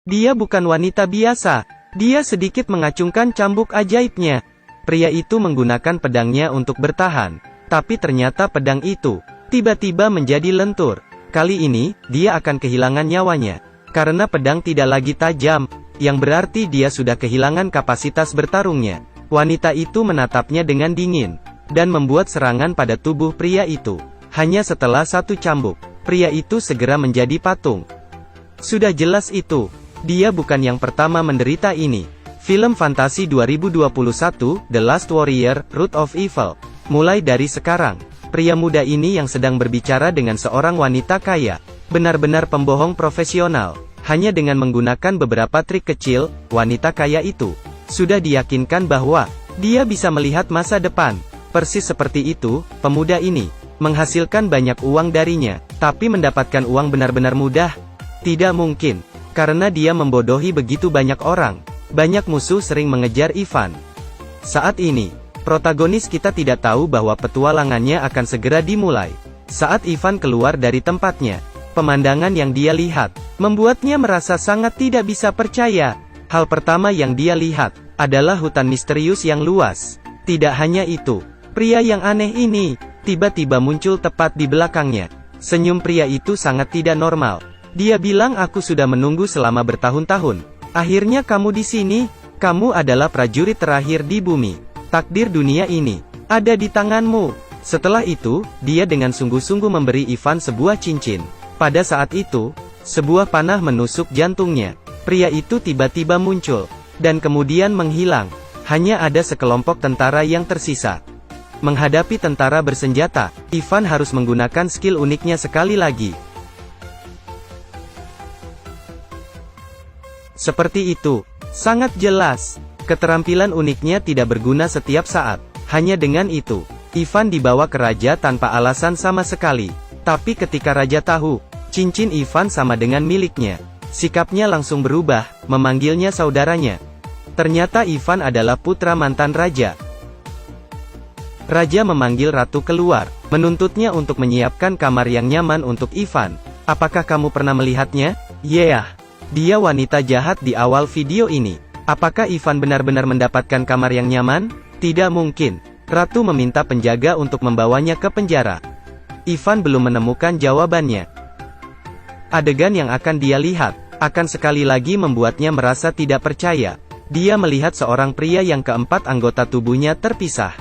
Dia bukan wanita biasa. Dia sedikit mengacungkan cambuk ajaibnya. Pria itu menggunakan pedangnya untuk bertahan. Tapi ternyata pedang itu tiba-tiba menjadi lentur. Kali ini, dia akan kehilangan nyawanya. Karena pedang tidak lagi tajam, yang berarti dia sudah kehilangan kapasitas bertarungnya. Wanita itu menatapnya dengan dingin, dan membuat serangan pada tubuh pria itu. Hanya setelah satu cambuk, pria itu segera menjadi patung. Sudah jelas itu, dia bukan yang pertama menderita ini. Film fantasi 2021, The Last Warrior, Root of Evil. Mulai dari sekarang, pria muda ini yang sedang berbicara dengan seorang wanita kaya, benar-benar pembohong profesional. Hanya dengan menggunakan beberapa trik kecil, wanita kaya itu sudah diyakinkan bahwa dia bisa melihat masa depan. Persis seperti itu, pemuda ini menghasilkan banyak uang darinya, tapi mendapatkan uang benar-benar mudah. Tidak mungkin, karena dia membodohi begitu banyak orang. Banyak musuh sering mengejar Ivan. Saat ini, protagonis kita tidak tahu bahwa petualangannya akan segera dimulai. Saat Ivan keluar dari tempatnya, pemandangan yang dia lihat membuatnya merasa sangat tidak bisa percaya. Hal pertama yang dia lihat adalah hutan misterius yang luas. Tidak hanya itu, pria yang aneh ini tiba-tiba muncul tepat di belakangnya. Senyum pria itu sangat tidak normal. Dia bilang, "Aku sudah menunggu selama bertahun-tahun. Akhirnya kamu di sini. Kamu adalah prajurit terakhir di bumi. Takdir dunia ini ada di tanganmu." Setelah itu, dia dengan sungguh-sungguh memberi Ivan sebuah cincin. Pada saat itu, sebuah panah menusuk jantungnya. Pria itu tiba-tiba muncul, dan kemudian menghilang. Hanya ada sekelompok tentara yang tersisa. Menghadapi tentara bersenjata, Ivan harus menggunakan skill uniknya sekali lagi. Seperti itu, sangat jelas. Keterampilan uniknya tidak berguna setiap saat. Hanya dengan itu, Ivan dibawa ke raja tanpa alasan sama sekali. Tapi ketika raja tahu, cincin Ivan sama dengan miliknya, sikapnya langsung berubah, memanggilnya saudaranya. Ternyata Ivan adalah putra mantan raja. Raja memanggil ratu keluar, menuntutnya untuk menyiapkan kamar yang nyaman untuk Ivan. "Apakah kamu pernah melihatnya?" "Yeah. Dia wanita jahat di awal video ini." "Apakah Ivan benar-benar mendapatkan kamar yang nyaman?" "Tidak mungkin." Ratu meminta penjaga untuk membawanya ke penjara. Ivan belum menemukan jawabannya. Adegan yang akan dia lihat akan sekali lagi membuatnya merasa tidak percaya. Dia melihat seorang pria yang keempat anggota tubuhnya terpisah.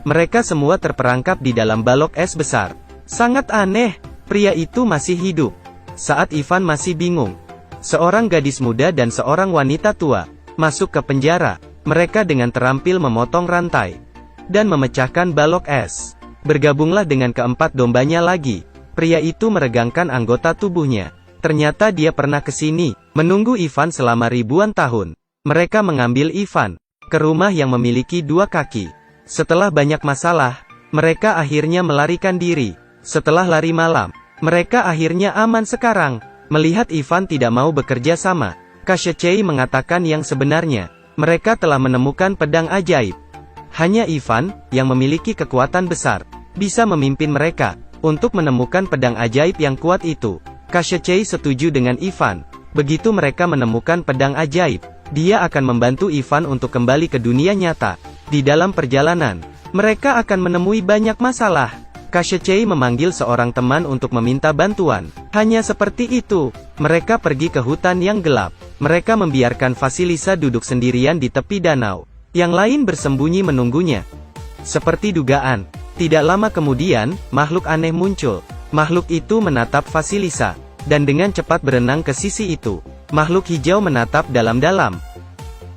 Mereka semua terperangkap di dalam balok es besar. Sangat aneh, pria itu masih hidup. Saat Ivan masih bingung, seorang gadis muda dan seorang wanita tua masuk ke penjara. Mereka dengan terampil memotong rantai dan memecahkan balok es. Bergabunglah dengan keempat dombanya lagi. Pria itu meregangkan anggota tubuhnya. Ternyata dia pernah ke sini, menunggu Ivan selama ribuan tahun. Mereka mengambil Ivan ke rumah yang memiliki dua kaki. Setelah banyak masalah, mereka akhirnya melarikan diri. Setelah lari malam, mereka akhirnya aman sekarang. Melihat Ivan tidak mau bekerja sama, Kashechei mengatakan yang sebenarnya. Mereka telah menemukan pedang ajaib. Hanya Ivan, yang memiliki kekuatan besar, bisa memimpin mereka untuk menemukan pedang ajaib yang kuat itu. Kashechei setuju dengan Ivan. Begitu mereka menemukan pedang ajaib, dia akan membantu Ivan untuk kembali ke dunia nyata. Di dalam perjalanan, mereka akan menemui banyak masalah. Kashechei memanggil seorang teman untuk meminta bantuan. Hanya seperti itu, mereka pergi ke hutan yang gelap. Mereka membiarkan Vasilisa duduk sendirian di tepi danau. Yang lain bersembunyi menunggunya. Seperti dugaan, tidak lama kemudian, makhluk aneh muncul. Makhluk itu menatap Vasilisa, dan dengan cepat berenang ke sisi itu. Makhluk hijau menatap dalam-dalam.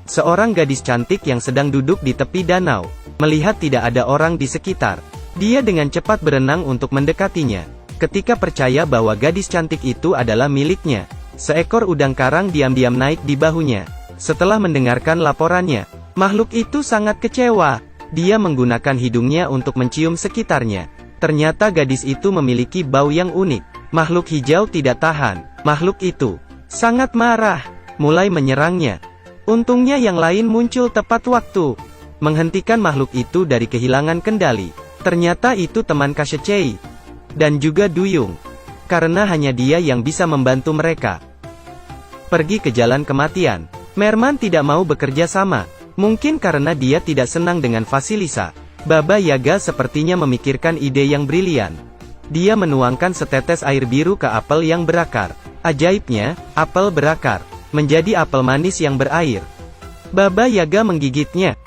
Seorang gadis cantik yang sedang duduk di tepi danau, melihat tidak ada orang di sekitar. Dia dengan cepat berenang untuk mendekatinya. Ketika percaya bahwa gadis cantik itu adalah miliknya, seekor udang karang diam-diam naik di bahunya. Setelah mendengarkan laporannya, makhluk itu sangat kecewa. Dia menggunakan hidungnya untuk mencium sekitarnya. Ternyata gadis itu memiliki bau yang unik. Makhluk hijau tidak tahan. Makhluk itu sangat marah, mulai menyerangnya. Untungnya yang lain muncul tepat waktu, menghentikan makhluk itu dari kehilangan kendali. Ternyata itu teman Kashechei, dan juga Duyung. Karena hanya dia yang bisa membantu mereka. pergi ke jalan kematian. Merman tidak mau bekerja sama. Mungkin karena dia tidak senang dengan Vasilisa. Baba Yaga sepertinya memikirkan ide yang brilian. Dia menuangkan setetes air biru ke apel yang berakar. Ajaibnya, apel berakar menjadi apel manis yang berair. Baba Yaga menggigitnya.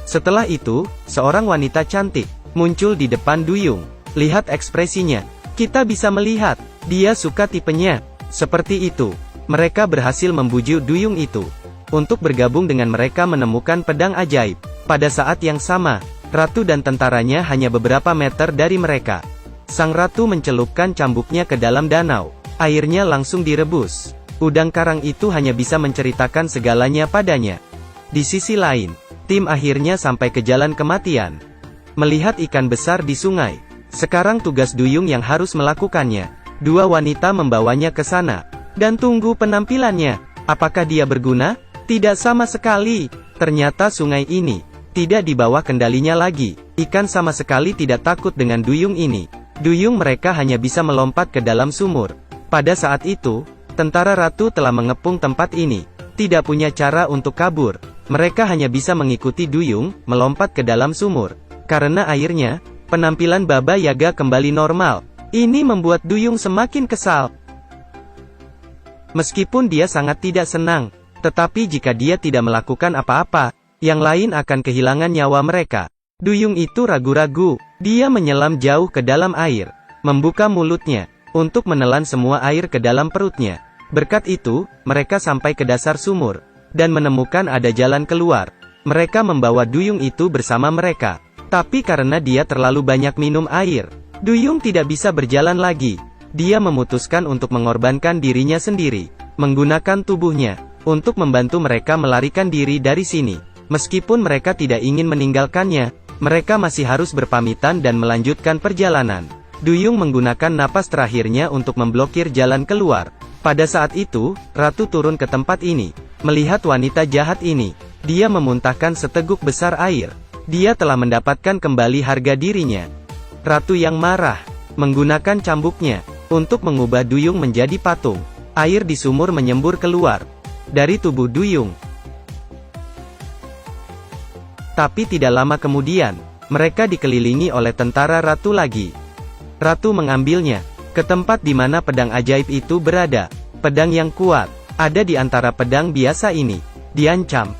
Setelah itu, seorang wanita cantik muncul di depan duyung. Lihat ekspresinya. Kita bisa melihat, dia suka tipenya. Seperti itu, mereka berhasil membujuk duyung itu untuk bergabung dengan mereka menemukan pedang ajaib. Pada saat yang sama, ratu dan tentaranya hanya beberapa meter dari mereka. Sang ratu mencelupkan cambuknya ke dalam danau. Airnya langsung direbus. Udang karang itu hanya bisa menceritakan segalanya padanya. Di sisi lain, tim akhirnya sampai ke jalan kematian. Melihat ikan besar di sungai. Sekarang tugas duyung yang harus melakukannya. Dua wanita membawanya ke sana. Dan tunggu penampilannya. Apakah dia berguna? Tidak sama sekali. Ternyata sungai ini tidak di bawah kendalinya lagi. Ikan sama sekali tidak takut dengan duyung ini. Duyung mereka hanya bisa melompat ke dalam sumur. Pada saat itu, tentara ratu telah mengepung tempat ini. Tidak punya cara untuk kabur. Mereka hanya bisa mengikuti duyung, melompat ke dalam sumur. Karena airnya, penampilan Baba Yaga kembali normal. Ini membuat duyung semakin kesal. Meskipun dia sangat tidak senang, tetapi jika dia tidak melakukan apa-apa, yang lain akan kehilangan nyawa mereka. Duyung itu ragu-ragu. Dia menyelam jauh ke dalam air, membuka mulutnya untuk menelan semua air ke dalam perutnya. Berkat itu, mereka sampai ke dasar sumur dan menemukan ada jalan keluar. Mereka membawa duyung itu bersama mereka. Tapi karena dia terlalu banyak minum air, duyung tidak bisa berjalan lagi. Dia memutuskan untuk mengorbankan dirinya sendiri, menggunakan tubuhnya untuk membantu mereka melarikan diri dari sini. Meskipun mereka tidak ingin meninggalkannya, mereka masih harus berpamitan dan melanjutkan perjalanan. Duyung menggunakan napas terakhirnya untuk memblokir jalan keluar. Pada saat itu, ratu turun ke tempat ini. Melihat wanita jahat ini, dia memuntahkan seteguk besar air. Dia telah mendapatkan kembali harga dirinya. Ratu yang marah, menggunakan cambuknya untuk mengubah duyung menjadi patung. Air di sumur menyembur keluar dari tubuh duyung. Tapi tidak lama kemudian, mereka dikelilingi oleh tentara ratu lagi. Ratu mengambilnya ke tempat di mana pedang ajaib itu berada. Pedang yang kuat ada di antara pedang biasa ini. Diancam.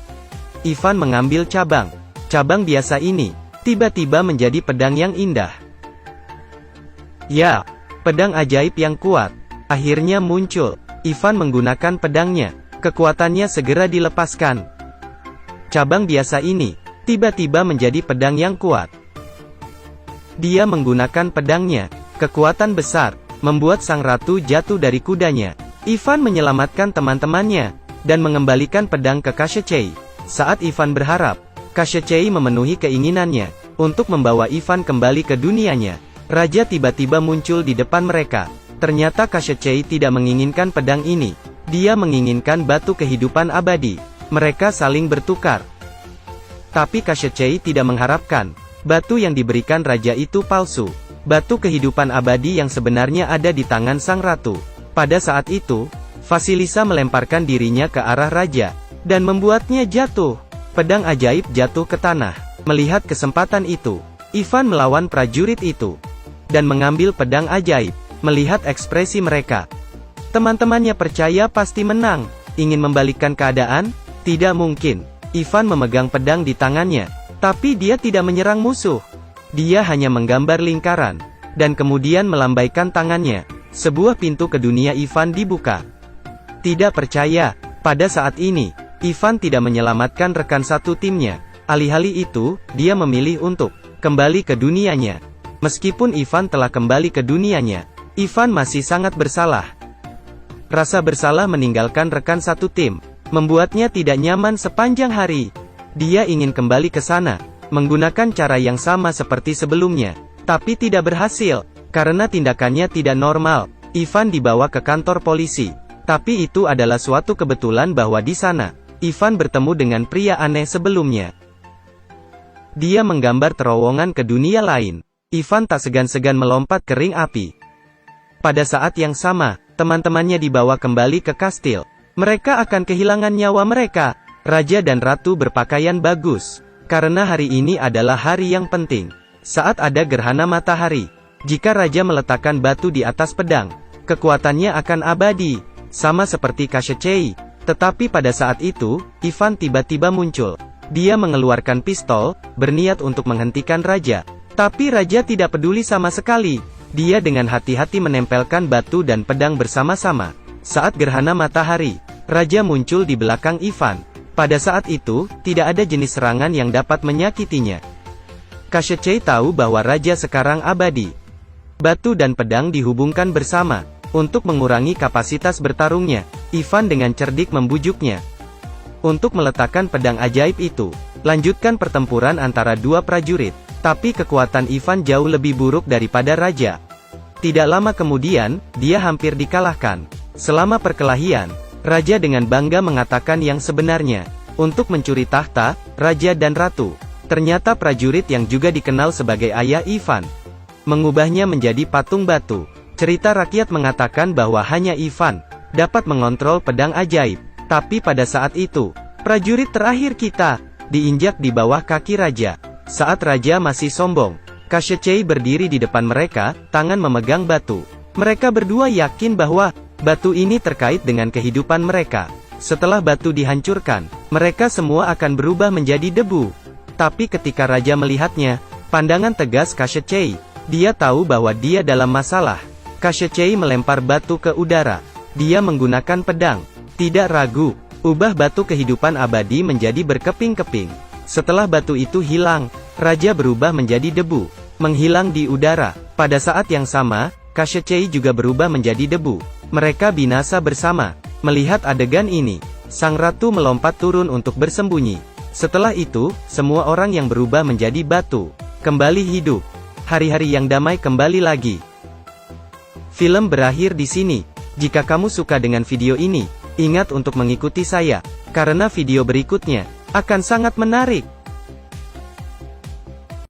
Ivan mengambil cabang. Cabang biasa ini tiba-tiba menjadi pedang yang indah. Ya, pedang ajaib yang kuat akhirnya muncul. Ivan menggunakan pedangnya. Kekuatannya segera dilepaskan. Cabang biasa ini tiba-tiba menjadi pedang yang kuat. Dia menggunakan pedangnya. Kekuatan besar membuat sang ratu jatuh dari kudanya. Ivan menyelamatkan teman-temannya dan mengembalikan pedang ke Kashchei. Saat Ivan berharap Kashchei memenuhi keinginannya untuk membawa Ivan kembali ke dunianya, raja tiba-tiba muncul di depan mereka. Ternyata Kashchei tidak menginginkan pedang ini. Dia menginginkan batu kehidupan abadi. Mereka saling bertukar. Tapi Kashchei tidak mengharapkan batu yang diberikan raja itu palsu. Batu kehidupan abadi yang sebenarnya ada di tangan sang ratu. Pada saat itu, Vasilisa melemparkan dirinya ke arah raja dan membuatnya jatuh. Pedang ajaib jatuh ke tanah. Melihat kesempatan itu, Ivan melawan prajurit itu dan mengambil pedang ajaib. Melihat ekspresi mereka, teman-temannya percaya pasti menang. Ingin membalikkan keadaan? Tidak mungkin. Ivan memegang pedang di tangannya, tapi dia tidak menyerang musuh. Dia hanya menggambar lingkaran dan kemudian melambaikan tangannya. Sebuah pintu ke dunia Ivan dibuka. Tidak percaya, pada saat ini Ivan tidak menyelamatkan rekan satu timnya. Alih-alih itu, dia memilih untuk kembali ke dunianya. Meskipun Ivan telah kembali ke dunianya, Ivan masih sangat bersalah. Rasa bersalah meninggalkan rekan satu tim membuatnya tidak nyaman sepanjang hari. Dia ingin kembali ke sana, menggunakan cara yang sama seperti sebelumnya, tapi tidak berhasil. Karena tindakannya tidak normal, Ivan dibawa ke kantor polisi. Tapi itu adalah suatu kebetulan bahwa di sana Ivan bertemu dengan pria aneh sebelumnya. Dia menggambar terowongan ke dunia lain. Ivan tak segan-segan melompat ke ring api. Pada saat yang sama, teman-temannya dibawa kembali ke kastil. Mereka akan kehilangan nyawa mereka. Raja dan ratu berpakaian bagus. Karena hari ini adalah hari yang penting. Saat ada gerhana matahari, jika raja meletakkan batu di atas pedang, kekuatannya akan abadi. Sama seperti Kashchei. Tetapi pada saat itu, Ivan tiba-tiba muncul. Dia mengeluarkan pistol, berniat untuk menghentikan raja. Tapi raja tidak peduli sama sekali. Dia dengan hati-hati menempelkan batu dan pedang bersama-sama. Saat gerhana matahari, raja muncul di belakang Ivan. Pada saat itu, tidak ada jenis serangan yang dapat menyakitinya. Kashchei tahu bahwa raja sekarang abadi. Batu dan pedang dihubungkan bersama. Untuk mengurangi kapasitas bertarungnya, Ivan dengan cerdik membujuknya untuk meletakkan pedang ajaib itu. Lanjutkan pertempuran antara dua prajurit. Tapi kekuatan Ivan jauh lebih buruk daripada raja. Tidak lama kemudian, dia hampir dikalahkan. Selama perkelahian, raja dengan bangga mengatakan yang sebenarnya. Untuk mencuri tahta, raja dan ratu. Ternyata prajurit yang juga dikenal sebagai ayah Ivan mengubahnya menjadi patung batu. Cerita rakyat mengatakan bahwa hanya Ivan dapat mengontrol pedang ajaib. Tapi pada saat itu, prajurit terakhir kita diinjak di bawah kaki raja. Saat raja masih sombong, Kashchei berdiri di depan mereka, tangan memegang batu. Mereka berdua yakin bahwa batu ini terkait dengan kehidupan mereka. Setelah batu dihancurkan, mereka semua akan berubah menjadi debu. Tapi ketika raja melihatnya, pandangan tegas Kashchei, dia tahu bahwa dia dalam masalah. Kashchei melempar batu ke udara. Dia menggunakan pedang. Tidak ragu, ubah batu kehidupan abadi menjadi berkeping-keping. Setelah batu itu hilang, raja berubah menjadi debu, menghilang di udara. Pada saat yang sama, Kashchei juga berubah menjadi debu. Mereka binasa bersama. Melihat adegan ini, sang ratu melompat turun untuk bersembunyi. Setelah itu, semua orang yang berubah menjadi batu kembali hidup. Hari-hari yang damai kembali lagi. Film berakhir di sini. Jika kamu suka dengan video ini, ingat untuk mengikuti saya, karena video berikutnya akan sangat menarik.